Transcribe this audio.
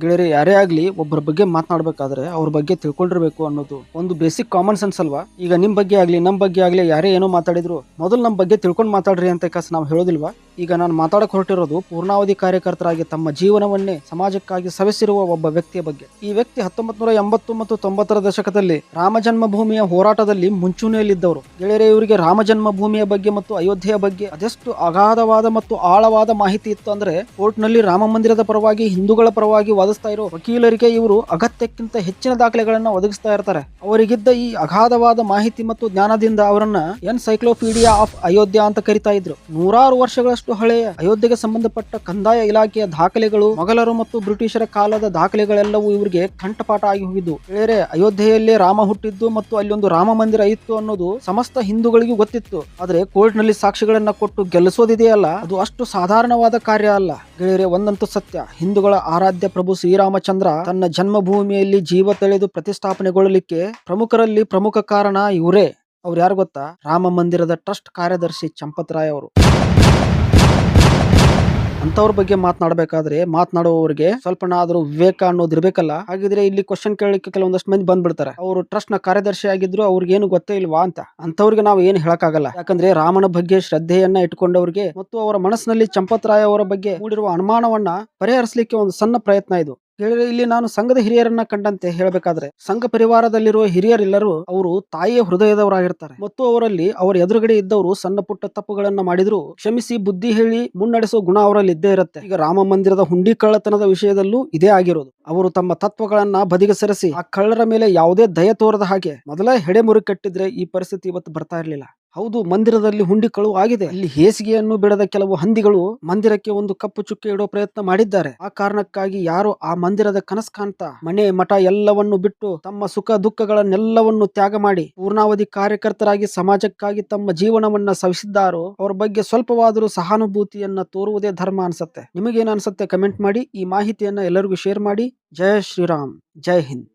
ಗೆಳೆಯರೆ ಯಾರೇ ಆಗ್ಲಿ ಒಬ್ಬರ ಬಗ್ಗೆ ಮಾತನಾಡಬೇಕಾದ್ರೆ ಅವ್ರ ಬಗ್ಗೆ ತಿಳ್ಕೊಂಡಿರ್ಬೇಕು ಅನ್ನೋದು ಒಂದು ಬೇಸಿಕ್ ಕಾಮನ್ ಸೆನ್ಸ್ ಅಲ್ವಾ. ಈಗ ನಿಮ್ ಬಗ್ಗೆ ಆಗ್ಲಿ ನಮ್ ಬಗ್ಗೆ ಆಗ್ಲಿ ಯಾರೇ ಏನೋ ಮಾತಾಡಿದ್ರು ಮೊದಲು ನಮ್ ಬಗ್ಗೆ ತಿಳ್ಕೊಂಡ್ ಮಾತಾಡ್ರಿ ಅಂತ ನಾವು ಹೇಳೋದಿಲ್ವಾ. ಈಗ ನಾನು ಮಾತಾಡಕ್ ಹೊರಟಿರೋದು ಪೂರ್ಣಾವಧಿ ಕಾರ್ಯಕರ್ತರಾಗಿ ತಮ್ಮ ಜೀವನವನ್ನೇ ಸಮಾಜಕ್ಕಾಗಿ ಸವೆಸಿರುವ ಒಬ್ಬ ವ್ಯಕ್ತಿಯ ಬಗ್ಗೆ. ಈ ವ್ಯಕ್ತಿ 1980 ಮತ್ತು 90ರ ದಶಕದಲ್ಲಿ ರಾಮ ಜನ್ಮಭೂಮಿಯ ಹೋರಾಟದಲ್ಲಿ ಮುಂಚೂಣಿಯಲ್ಲಿದ್ದವರು. ಗೆಳೆಯರೆ, ಇವರಿಗೆ ರಾಮ ಜನ್ಮಭೂಮಿಯ ಬಗ್ಗೆ ಮತ್ತು ಅಯೋಧ್ಯೆಯ ಬಗ್ಗೆ ಅದೆಷ್ಟು ಅಗಾಧವಾದ ಮತ್ತು ಆಳವಾದ ಮಾಹಿತಿ ಇತ್ತು ಅಂದ್ರೆ ಕೋರ್ಟ್ ನಲ್ಲಿ ರಾಮ ಮಂದಿರದ ಪರವಾಗಿ ಹಿಂದೂಗಳ ಪರವಾಗಿ ವಾದಿಸ್ತಾ ಇರೋ ವಕೀಲರಿಗೆ ಇವರು ಅಗತ್ಯಕ್ಕಿಂತ ಹೆಚ್ಚಿನ ದಾಖಲೆಗಳನ್ನ ಒದಗಿಸ್ತಾ ಇರ್ತಾರೆ. ಅವರಿಗಿದ್ದ ಈ ಅಗಾಧವಾದ ಮಾಹಿತಿ ಮತ್ತು ಜ್ಞಾನದಿಂದ ಅವರನ್ನ ಎನ್ಸೈಕ್ಲೋಪೀಡಿಯಾ ಆಫ್ ಅಯೋಧ್ಯ ಅಂತ ಕರಿತಾ ಇದ್ರು. ನೂರಾರು ವರ್ಷಗಳಷ್ಟು ಹಳೆಯ ಅಯೋಧ್ಯೆಗೆ ಸಂಬಂಧಪಟ್ಟ ಕಂದಾಯ ಇಲಾಖೆಯ ದಾಖಲೆಗಳು, ಮೊಘಲರು ಮತ್ತು ಬ್ರಿಟಿಷರ ಕಾಲದ ದಾಖಲೆಗಳೆಲ್ಲವೂ ಇವರಿಗೆ ಕಂಠಪಾಠ ಆಗಿ ಹೋಗಿದ್ದು. ಬೇರೆ ಅಯೋಧ್ಯೆಯಲ್ಲಿ ರಾಮ ಹುಟ್ಟಿದ್ದು ಮತ್ತು ಅಲ್ಲಿ ಒಂದು ರಾಮ ಮಂದಿರ ಇತ್ತು ಅನ್ನೋದು ಸಮಸ್ತ ಹಿಂದೂಗಳಿಗೂ ಗೊತ್ತಿತ್ತು. ಆದ್ರೆ ಕೋರ್ಟ್ ನಲ್ಲಿ ಸಾಕ್ಷಿಗಳನ್ನ ಕೊಟ್ಟು ಗೆಲ್ಲಿಸೋದಿದೆಯಲ್ಲ, ಅದು ಅಷ್ಟು ಸಾಧಾರಣವಾದ ಕಾರ್ಯ ಅಲ್ಲ. ಗೆಳೆಯರೆ, ಒಂದಂತೂ ಸತ್ಯ, ಹಿಂದೂಗಳ ಆರಾಧ್ಯ ಪ್ರಭು ಶ್ರೀರಾಮಚಂದ್ರ ತನ್ನ ಜನ್ಮಭೂಮಿಯಲ್ಲಿ ಜೀವ ತಳೆದು ಪ್ರತಿಷ್ಠಾಪನೆಗೊಳ್ಳಲಿಕ್ಕೆ ಪ್ರಮುಖರಲ್ಲಿ ಪ್ರಮುಖ ಕಾರಣ ಇವರೇ. ಅವ್ರು ಯಾರು ಗೊತ್ತಾ? ರಾಮ ಮಂದಿರದ ಟ್ರಸ್ಟ್ ಕಾರ್ಯದರ್ಶಿ ಚಂಪತ್ ರಾಯ್ ಅವರು. ಅಂತವ್ರ ಬಗ್ಗೆ ಮಾತನಾಡಬೇಕಾದ್ರೆ ಮಾತನಾಡುವವರಿಗೆ ಸ್ವಲ್ಪನಾದ್ರೂ ವಿವೇಕ ಅನ್ನೋದು ಇರ್ಬೇಕಲ್ಲ. ಹಾಗಿದ್ರೆ ಇಲ್ಲಿ ಕ್ವಶನ್ ಕೇಳಲಿಕ್ಕೆ ಕೆಲವೊಂದಷ್ಟು ಮಂದಿ ಬಂದ್ಬಿಡ್ತಾರೆ, ಅವರು ಟ್ರಸ್ಟ್ ನ ಕಾರ್ಯದರ್ಶಿ ಆಗಿದ್ರು, ಅವ್ರಿಗೆ ಏನು ಗೊತ್ತೇ ಇಲ್ವಾ ಅಂತ. ಅಂತವ್ರಿಗೆ ನಾವು ಏನು ಹೇಳಕ್ಕಾಗಲ್ಲ. ಯಾಕಂದ್ರೆ ರಾಮನ ಬಗ್ಗೆ ಶ್ರದ್ಧೆಯನ್ನ ಇಟ್ಕೊಂಡವ್ರಿಗೆ ಮತ್ತು ಅವರ ಮನಸ್ಸಿನಲ್ಲಿ ಚಂಪತ್ ರಾಯ್ ಅವರ ಬಗ್ಗೆ ಮೂಡಿರುವ ಅನುಮಾನವನ್ನ ಪರಿಹರಿಸಲಿಕ್ಕೆ ಒಂದು ಸಣ್ಣ ಪ್ರಯತ್ನ ಇದು. ಹೇಳಿದ್ರೆ, ಇಲ್ಲಿ ನಾನು ಸಂಘದ ಹಿರಿಯರನ್ನ ಕಂಡಂತೆ ಹೇಳಬೇಕಾದ್ರೆ ಸಂಘ ಪರಿವಾರದಲ್ಲಿರುವ ಹಿರಿಯರೆಲ್ಲರೂ ಅವರು ತಾಯಿಯ ಹೃದಯದವರಾಗಿರ್ತಾರೆ ಮತ್ತು ಅವರಲ್ಲಿ ಅವರ ಎದುರುಗಡೆ ಇದ್ದವರು ಸಣ್ಣ ಪುಟ್ಟ ತಪ್ಪುಗಳನ್ನ ಮಾಡಿದ್ರು ಕ್ಷಮಿಸಿ ಬುದ್ಧಿ ಹೇಳಿ ಮುನ್ನಡೆಸೋ ಗುಣ ಅವರಲ್ಲಿ ಇದ್ದೇ ಇರುತ್ತೆ. ಈಗ ರಾಮ ಮಂದಿರದ ಹುಂಡಿ ಕಳ್ಳತನದ ವಿಷಯದಲ್ಲೂ ಇದೇ ಆಗಿರೋದು. ಅವರು ತಮ್ಮ ತತ್ವಗಳನ್ನ ಬದಿಗೆ ಸರಿಸಿ ಆ ಕಳ್ಳರ ಮೇಲೆ ಯಾವುದೇ ದಯ ತೋರದ ಹಾಗೆ ಮೊದಲ ಹೆಡೆಮುರಿ ಕಟ್ಟಿದ್ರೆ ಈ ಪರಿಸ್ಥಿತಿ ಇವತ್ತು ಬರ್ತಾ ಇರಲಿಲ್ಲ. ಹೌದು, ಮಂದಿರದಲ್ಲಿ ಹುಂಡಿ ಕಳುವು ಆಗಿದೆ. ಇಲ್ಲಿ ಹೇಸಿಗೆಯನ್ನು ಬಿಡದ ಕೆಲವು ಹಂದಿಗಳು ಮಂದಿರಕ್ಕೆ ಒಂದು ಕಪ್ಪು ಚುಕ್ಕೆ ಇಡೋ ಪ್ರಯತ್ನ ಮಾಡಿದ್ದಾರೆ. ಆ ಕಾರಣಕ್ಕಾಗಿ ಯಾರು ಆ ಮಂದಿರದ ಕನಸು ಕಾಣ್ತಾ ಮನೆ ಮಠ ಎಲ್ಲವನ್ನು ಬಿಟ್ಟು ತಮ್ಮ ಸುಖ ದುಃಖಗಳನ್ನೆಲ್ಲವನ್ನು ತ್ಯಾಗ ಮಾಡಿ ಪೂರ್ಣಾವಧಿ ಕಾರ್ಯಕರ್ತರಾಗಿ ಸಮಾಜಕ್ಕಾಗಿ ತಮ್ಮ ಜೀವನವನ್ನ ಸವಿಸಿದ್ದಾರೋ ಅವ್ರ ಬಗ್ಗೆ ಸ್ವಲ್ಪವಾದರೂ ಸಹಾನುಭೂತಿಯನ್ನ ತೋರುವುದೇ ಧರ್ಮ ಅನ್ಸುತ್ತೆ. ನಿಮಗೇನು ಅನ್ಸುತ್ತೆ ಕಮೆಂಟ್ ಮಾಡಿ. ಈ ಮಾಹಿತಿಯನ್ನ ಎಲ್ಲರಿಗೂ ಶೇರ್ ಮಾಡಿ. ಜಯ ಶ್ರೀರಾಮ್, ಜೈ ಹಿಂದ್.